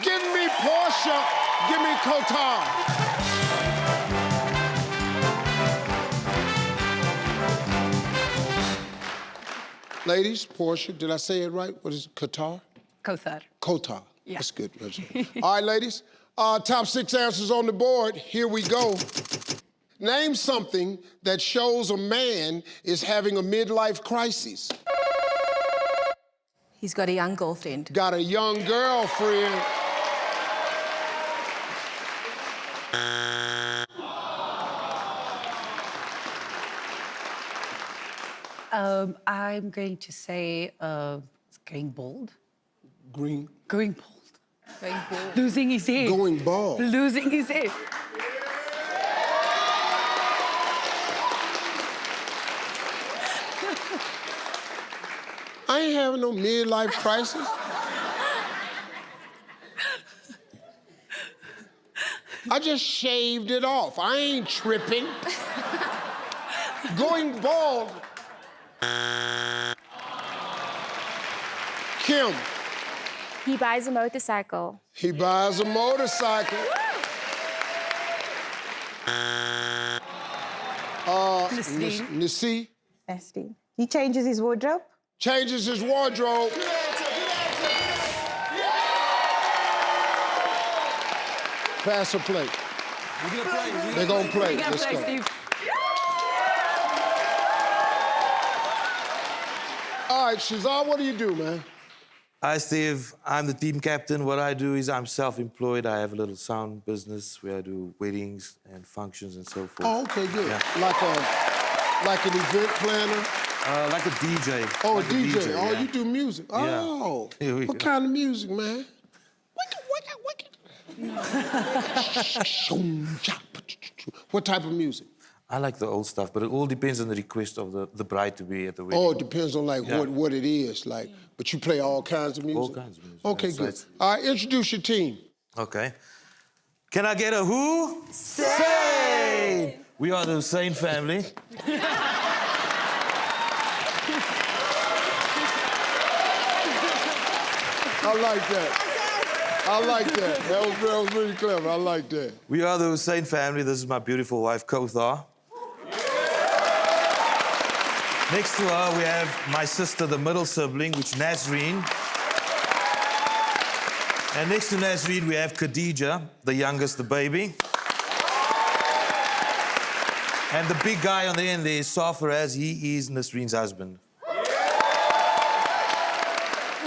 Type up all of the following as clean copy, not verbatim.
Give me Portia. Give me Kotar. Ladies, Portia, did I say it right? What is it, Kotar? Kothar. Kotar. Yeah. That's good. All right, ladies. Top 6 answers on the board. Here we go. Name something that shows a man is having a midlife crisis. He's got a young girlfriend. Got a young girlfriend. I'm going to say going bald. Green. Going bald. Going bald. Losing his hair. Going bald. Losing his hair. I ain't having no midlife crisis. I just shaved it off. I ain't tripping. Going bald. Kim. He buys a motorcycle. He buys a motorcycle. Nissi. Nasty. He changes his wardrobe. Changes his wardrobe. Pass or play? They're gonna play. Let's go. Steve. All right, Shazar, what do you do, man? Hi, Steve. I'm the team captain. What I do is I'm self-employed. I have a little sound business where I do weddings and functions and so forth. Oh, okay, good. Yeah. Like an event planner? Like a DJ. Oh, like a DJ. Oh, yeah. you do music. Yeah. Oh. Here we What go. kind of music, man? What type of music? I like the old stuff, but it all depends on the request of the bride-to-be at the wedding. Oh, it depends on like Yeah. what it is. Like, but you play all kinds of music? All kinds of music. Okay, Yeah, so good. it's- All right, introduce your team. Okay. Can I get a who? Say! We are the Hussein family. I like that. I like that. That was really clever. I like that. We are the Hussein family. This is my beautiful wife, Kothar. Next to her, we have my sister, the middle sibling, which is Nazreen. And next to Nazreen, we have Khadija, the youngest, the baby. And the big guy on the end there is Safaraz. He is Nasreen's husband.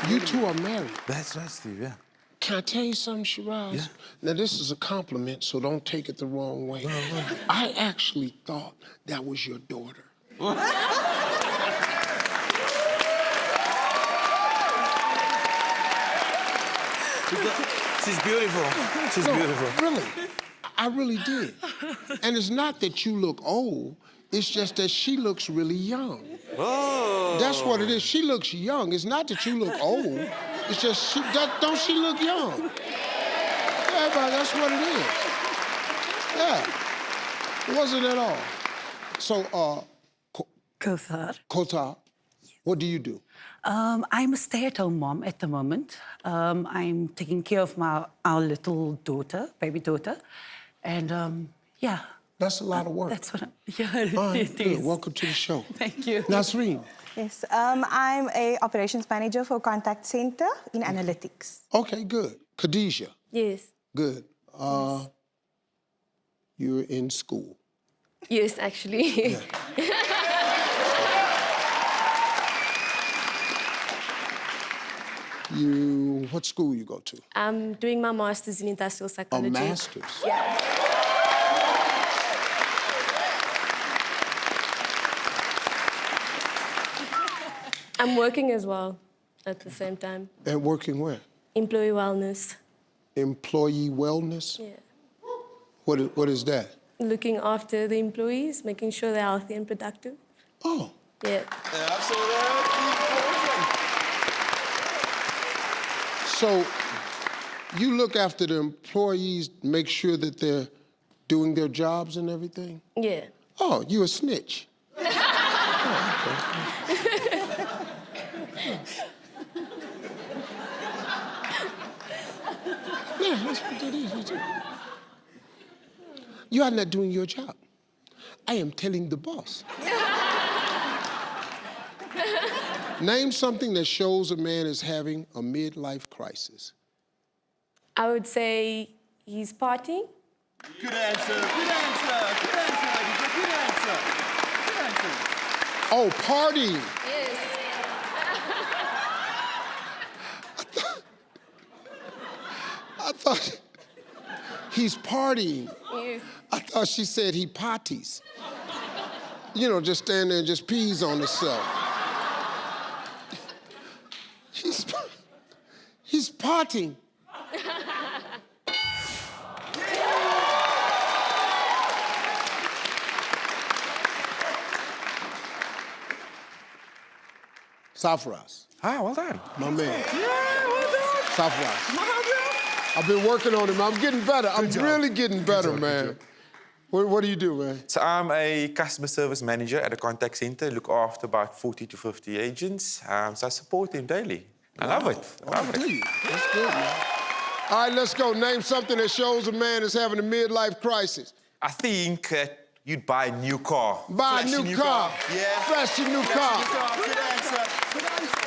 You two are married. That's right, Steve, yeah. Can I tell you something, Shiraz? Yeah. Now, this is a compliment, so don't take it the wrong way. I actually thought that was your daughter. She's beautiful. She's beautiful. Really, I really did. And it's not that you look old, it's just that she looks really young. Oh. That's what it is. She looks young. It's not that you look old. It's just, don't she look young? Yeah, but that's what it is. Yeah. It wasn't at all. So, Kothar. Kota, what do you do? I'm a stay-at-home mom at the moment. I'm taking care of our little daughter, baby daughter. And, yeah. That's a lot of work. That's what yeah, All right, it good. is. Welcome to the show. Thank you. Nasreen. Yes. I'm a operations manager for contact center in analytics. Okay, good. Khadijah. Yes. Good. You're in school. Yes, actually. What school you go to? I'm doing my master's in industrial A psychology. master's. Yeah. I'm working as well at the same time. And working where? Employee wellness. Employee wellness? Yeah. What is that? Looking after the employees, making sure they're healthy and productive. Oh, Yeah. so you look after the employees, make sure that they're doing their jobs and everything? Yeah. Oh, you a snitch. Yeah, let's do these. You are not doing your job. I am telling the boss. Name something that shows a man is having a midlife crisis. I would say he's partying. Good answer. Good answer. Good answer, Adija. Good answer. Good answer. Oh, partying. Yes. I thought he's partying. Yes. I thought she said he potties. You know, just stand there and just pees on himself. He's potting. Safras, Ah, well done. my man. Yeah, well done. Safras. Well done. I've been working on him. I'm getting better. I'm really getting better, man. What do you do, man? So I'm a customer service manager at a contact center. Look after about 40 to 50 agents. So I support them daily. I love it. I love Do it. you? That's good, man. All right, let's go. Name something that shows a man is having a midlife crisis. I think you'd buy a new car. Buy a new car. Yeah. Flashy new car. Good answer. Good answer.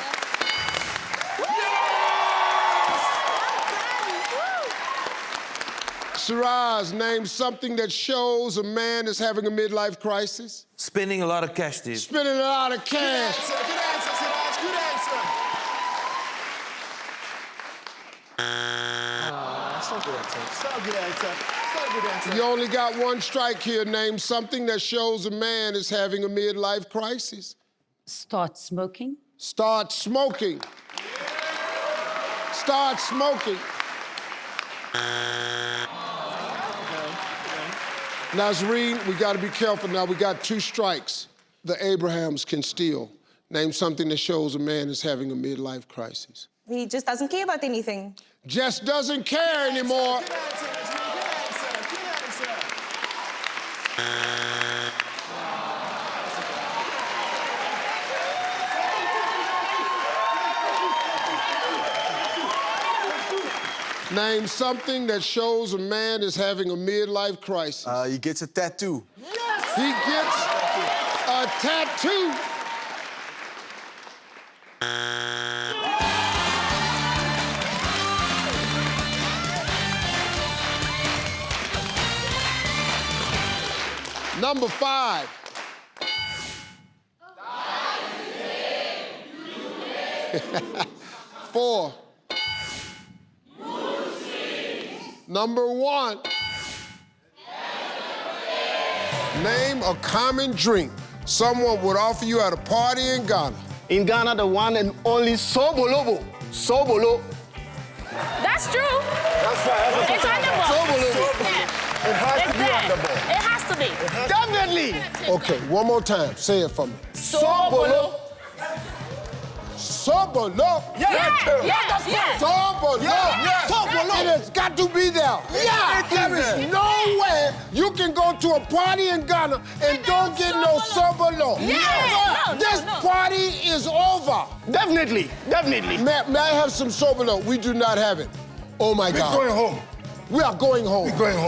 Shiraz, name something that shows a man is having a midlife crisis. Spending a lot of cash, Steve. Spending a lot of cash. Good answer, Siraj. Good answer. So good answer. So good answer. So good answer. You only got one strike here. Name something that shows a man is having a midlife crisis. Start smoking. Start smoking. Start smoking. Nazreen, we got to be careful now. We got 2 strikes. The Abrahams can steal. Name something that shows a man is having a midlife crisis. He just doesn't care about anything. Just doesn't care anymore. Good answer, Nazreen. Good answer. Good answer. Name something that shows a man is having a midlife crisis. He gets a tattoo. He gets a tattoo. Number 5. Four. Number 1. Name a common drink someone would offer you at a party in Ghana. In Ghana, the one and only Sobolobo. Sobolo. That's true. That's right. It's on the ball. Sobolobo. Yeah. It has to It's be there. on the ball. It has to be. Definitely. Okay, one more time. Say it for me. Sobolo. Sobolo. Yeah. Sobolo. Sobolo. It has got to be there. Yeah. There is no way you can go to a party in Ghana and don't get no Sobolo. Yeah. No, This party is over. Definitely. Definitely. May I have some Sobolo? We do not have it. Oh my God. We're going home. We are going home. We're going home.